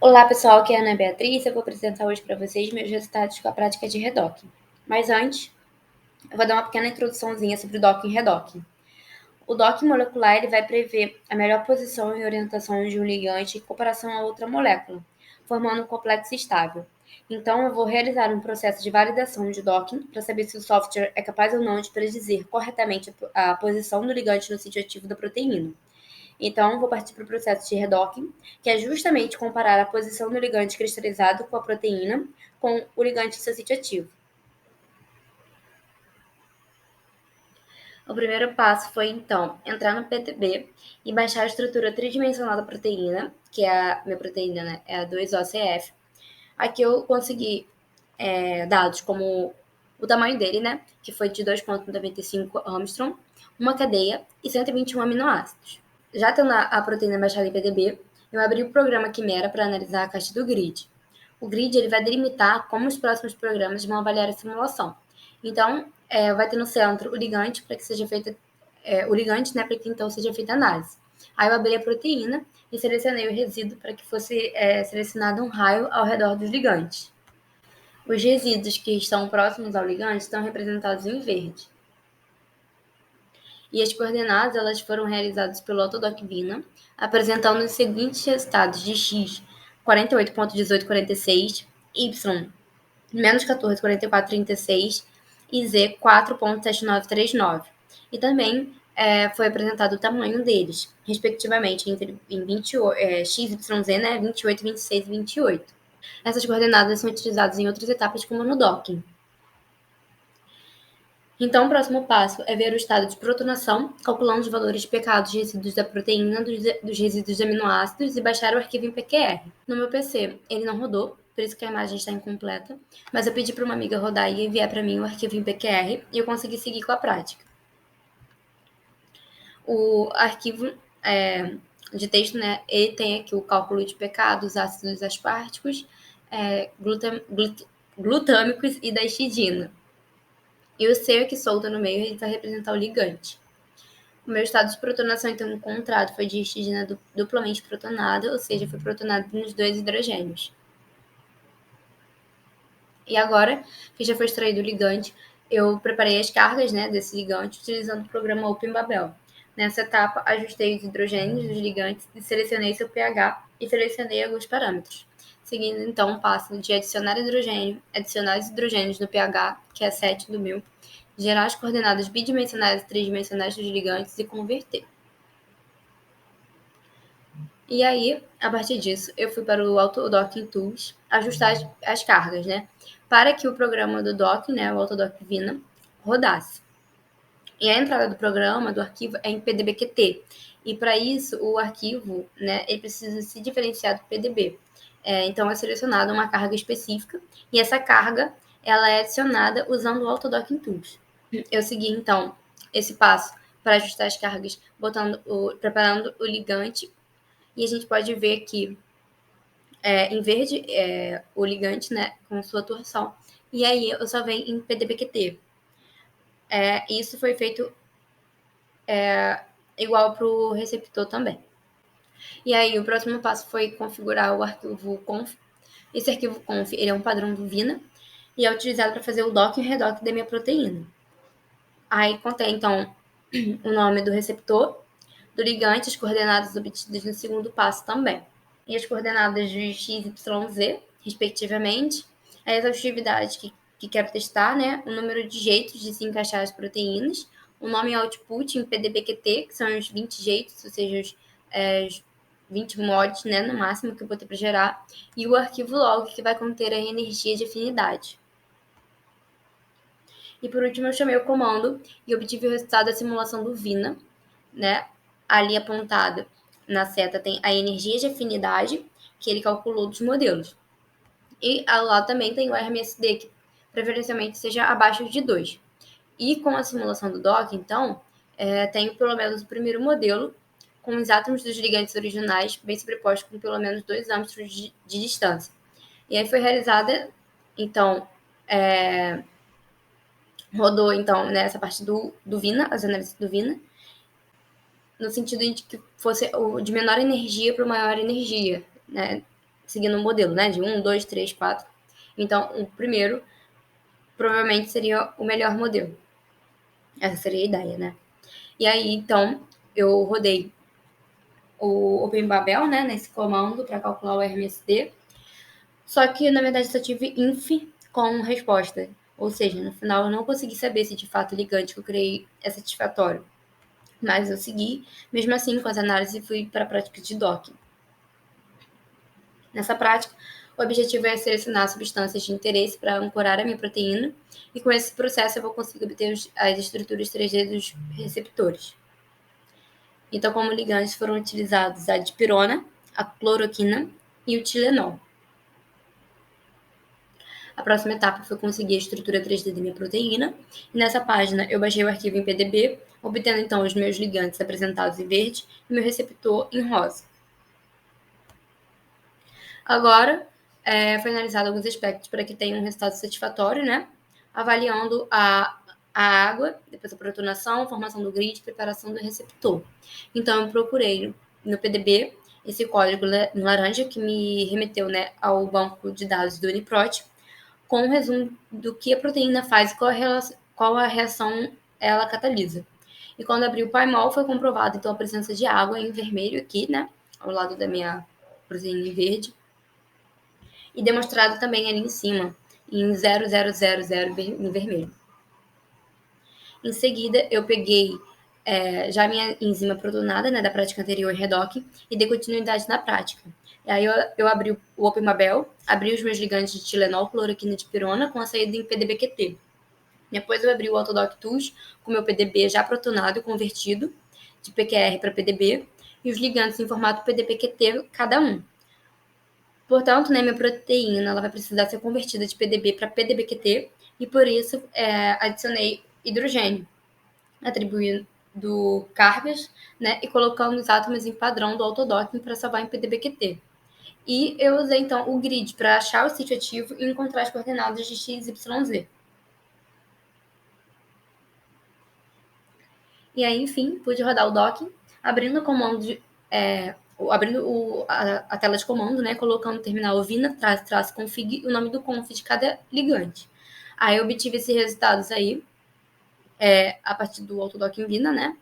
Olá pessoal, aqui é a Ana Beatriz. Eu vou apresentar hoje para vocês meus resultados com a prática de redocking. Mas antes, eu vou dar uma pequena introduçãozinha sobre o docking e redocking. O docking molecular ele vai prever a melhor posição e orientação de um ligante em comparação a outra molécula, formando um complexo estável. Então, eu vou realizar um processo de validação de docking para saber se o software é capaz ou não de predizer corretamente a posição do ligante no sítio ativo da proteína. Então, vou partir para o processo de redocking, que é justamente comparar a posição do ligante cristalizado com a proteína com o ligante em seu sítio ativo. O primeiro passo foi, então, entrar no PDB e baixar a estrutura tridimensional da proteína, que é a minha proteína, né? É a 2-OCF. Aqui eu consegui dados como o tamanho dele, né? Que foi de 2,95 Armstrong, uma cadeia e 121 aminoácidos. Já tendo a proteína baixada em PDB, eu abri o programa Quimera para analisar a caixa do grid. O grid ele vai delimitar como os próximos programas vão avaliar a simulação. Então, vai ter no centro o ligante para que seja feita o ligante, né, para que então seja feita a análise. Aí eu abri a proteína e selecionei o resíduo para que fosse selecionado um raio ao redor dos ligantes. Os resíduos que estão próximos ao ligante estão representados em verde. E as coordenadas elas foram realizadas pelo Autodoc Vina, apresentando os seguintes resultados de x 48,1846, y menos 14,4436 e z 4,7939. E também foi apresentado o tamanho deles, respectivamente, em 20, x, y, z, né, 28, 26 e 28. Essas coordenadas são utilizadas em outras etapas, como no docking. Então, o próximo passo é ver o estado de protonação, calculando os valores de pK dos resíduos da proteína, dos resíduos de aminoácidos e baixar o arquivo em PQR. No meu PC, ele não rodou, por isso que a imagem está incompleta, mas eu pedi para uma amiga rodar e enviar para mim o arquivo em PQR e eu consegui seguir com a prática. O arquivo de texto, né, ele tem aqui o cálculo de pK dos ácidos asparticos, glutâmicos e da histidina. E o C que solta no meio ele vai representar o ligante. O meu estado de protonação, então, encontrado foi de histidina duplamente protonada, ou seja, foi protonada nos 2 hidrogênios. E agora, que já foi extraído o ligante, eu preparei as cargas, né, desse ligante utilizando o programa OpenBabel. Nessa etapa, ajustei os hidrogênios dos ligantes e selecionei seu pH e selecionei alguns parâmetros. Seguindo, então, o passo de adicionar hidrogênio, adicionar os hidrogênios no pH, que é 7 do meu, gerar as coordenadas bidimensionais e tridimensionais dos ligantes e converter. E aí, a partir disso, eu fui para o Autodocking Tools ajustar as cargas, né? Para que o programa do Docking, né, o Autodoc Vina, rodasse. E a entrada do programa, do arquivo, é em PDBQT. E para isso, o arquivo, né, ele precisa se diferenciar do PDB. Então, é selecionada uma carga específica e essa carga ela é adicionada usando o Autodocking Tools. Eu segui, então, esse passo para ajustar as cargas, preparando o ligante. E a gente pode ver que em verde o ligante, né, com sua torção. E aí eu só venho em PDBQT. Isso foi feito igual para o receptor também. E aí o próximo passo foi configurar o arquivo conf. Esse arquivo conf ele é um padrão do Vina e é utilizado para fazer o docking e redocking da minha proteína. Aí contém, então, o nome do receptor, do ligante, as coordenadas obtidas no segundo passo também. E as coordenadas de x, y, z, respectivamente, a exaustividade que quero testar, né? O número de jeitos de se encaixar as proteínas, o nome output em PDBQT, que são os 20 jeitos, ou seja, os 20 mods, né, no máximo que eu vou ter para gerar, e o arquivo log, que vai conter a energia de afinidade. E por último, eu chamei o comando e obtive o resultado da simulação do Vina, né? Ali apontado na seta tem a energia de afinidade que ele calculou dos modelos. E lá também tem o RMSD, que preferencialmente seja abaixo de 2. E com a simulação do DOC, então, tenho pelo menos o primeiro modelo com os átomos dos ligantes originais bem sobrepostos com pelo menos 2 âmbitos de distância. E aí foi realizada, então, rodou, então, nessa parte do Vina, as análises do Vina, no sentido de que fosse de menor energia para maior energia, né? seguindo o modelo, né, de 1, 2, 3, 4. Então, o primeiro provavelmente seria o melhor modelo. Essa seria a ideia, né? E aí, então, eu rodei o OpenBabel, né, nesse comando para calcular o RMSD. Só que, na verdade, só tive inf com resposta. Ou seja, no final eu não consegui saber se de fato o ligante que eu criei é satisfatório. Mas eu segui, mesmo assim, com as análises e fui para a prática de docking. Nessa prática, o objetivo é selecionar substâncias de interesse para ancorar a minha proteína, e com esse processo eu vou conseguir obter as estruturas 3D dos receptores. Então, como ligantes foram utilizados a dipirona, a cloroquina e o Tilenol. A próxima etapa foi conseguir a estrutura 3D da minha proteína, e nessa página eu baixei o arquivo em PDB, obtendo então os meus ligantes apresentados em verde e meu receptor em rosa. Agora, foi analisado alguns aspectos para que tenha um resultado satisfatório, né? Avaliando a água, depois a protonação, formação do grid, preparação do receptor. Então, eu procurei no PDB esse código em laranja que me remeteu, né, ao banco de dados do Uniprot, com um resumo do que a proteína faz e qual a reação ela catalisa. E quando abri o PyMol, foi comprovado então a presença de água em vermelho aqui, né, ao lado da minha proteína em verde, e demonstrado também ali em cima, em 0000 em vermelho. Em seguida, eu peguei já a minha enzima protonada, né, da prática anterior, Redoc, e dei continuidade na prática. E aí eu abri o OpenBabel, abri os meus ligantes de Tilenol, cloroquina e dipirona com a saída em PDB-QT. Depois eu abri o Autodoc Tools com meu PDB já protonado e convertido de PQR para PDB, e os ligantes em formato PDB-QT cada um. Portanto, né, minha proteína ela vai precisar ser convertida de PDB para PDB-QT, e por isso adicionei hidrogênio, atribuindo cargas, né, e colocando os átomos em padrão do autodocking para salvar em PDB-QT. E eu usei, então, o grid para achar o sítio ativo e encontrar as coordenadas de x, y, z. E aí, enfim, pude rodar o docking, abrindo o comando a tela de comando, né, colocando o terminal vina -config e o nome do conf de cada ligante. Aí eu obtive esses resultados aí a partir do autodocking vina, né?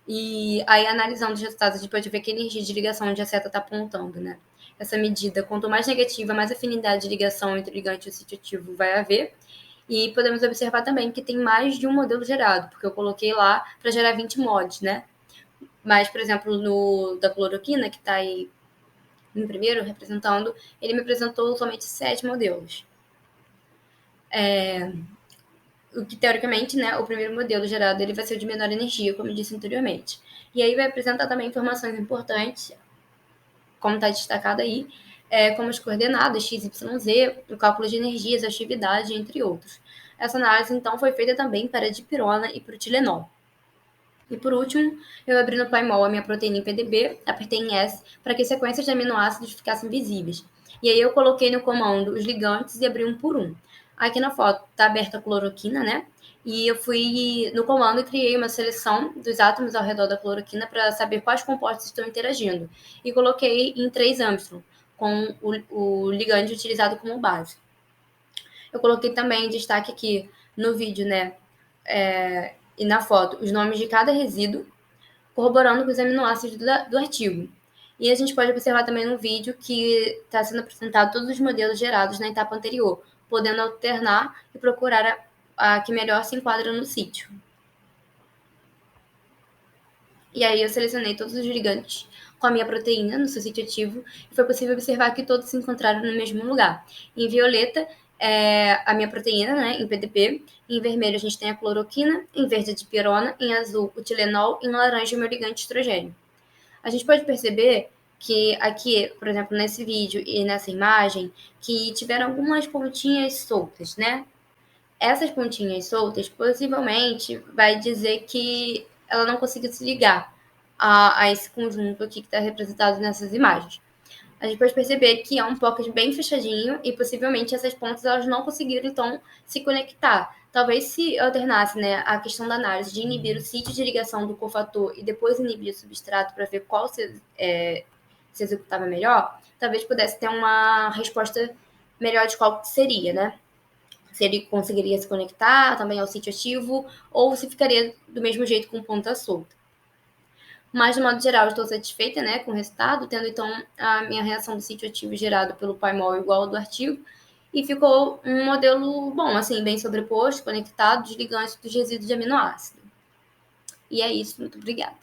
E aí, analisando os resultados, a gente pode ver que a energia de ligação onde a seta está apontando, né? Essa medida, quanto mais negativa, mais afinidade de ligação entre o ligante e o sítio ativo vai haver. E podemos observar também que tem mais de um modelo gerado, porque eu coloquei lá para gerar 20 mods, né? Mas, por exemplo, no da cloroquina, que está aí em primeiro representando, ele me apresentou somente 7 modelos. O que, teoricamente, né, o primeiro modelo gerado ele vai ser o de menor energia, como eu disse anteriormente. E aí vai apresentar também informações importantes, como está destacado aí, como as coordenadas x, y, z, o cálculo de energias, atividade, entre outros. Essa análise, então, foi feita também para a dipirona e para o Tilenol. E por último, eu abri no PyMol a minha proteína em PDB, apertei em S para que sequências de aminoácidos ficassem visíveis. E aí eu coloquei no comando os ligantes e abri um por um. Aqui na foto está aberta a cloroquina, né? E eu fui no comando e criei uma seleção dos átomos ao redor da cloroquina para saber quais compostos estão interagindo. E coloquei em 3 Armstrong, com o ligante utilizado como base. Eu coloquei também em destaque aqui no vídeo, né? E na foto, os nomes de cada resíduo, corroborando com os aminoácidos do artigo. E a gente pode observar também no vídeo que está sendo apresentado todos os modelos gerados na etapa anterior, podendo alternar e procurar a que melhor se enquadra no sítio. E aí eu selecionei todos os ligantes com a minha proteína no seu sítio ativo, e foi possível observar que todos se encontraram no mesmo lugar. Em violeta, a minha proteína, né, em PDB. Em vermelho a gente tem a cloroquina, em verde a dipirona, em azul o Tilenol, em laranja o meu ligante estrogênio. A gente pode perceber que aqui, por exemplo, nesse vídeo e nessa imagem, que tiveram algumas pontinhas soltas, né? Essas pontinhas soltas possivelmente vai dizer que ela não conseguiu se ligar a esse conjunto aqui que está representado nessas imagens. A gente pode perceber que é um pocket bem fechadinho e possivelmente essas pontas elas não conseguiram então se conectar. Talvez se alternasse, né, a questão da análise de inibir o sítio de ligação do cofator e depois inibir o substrato para ver qual se executava melhor, talvez pudesse ter uma resposta melhor de qual seria, né? Se ele conseguiria se conectar também ao sítio ativo, ou se ficaria do mesmo jeito com ponta solta. Mas, de modo geral, estou satisfeita, né, com o resultado, tendo então a minha reação do sítio ativo gerado pelo PyMol igual ao do artigo, e ficou um modelo bom, assim, bem sobreposto, conectado, desligante dos resíduos de aminoácido. E é isso, muito obrigada.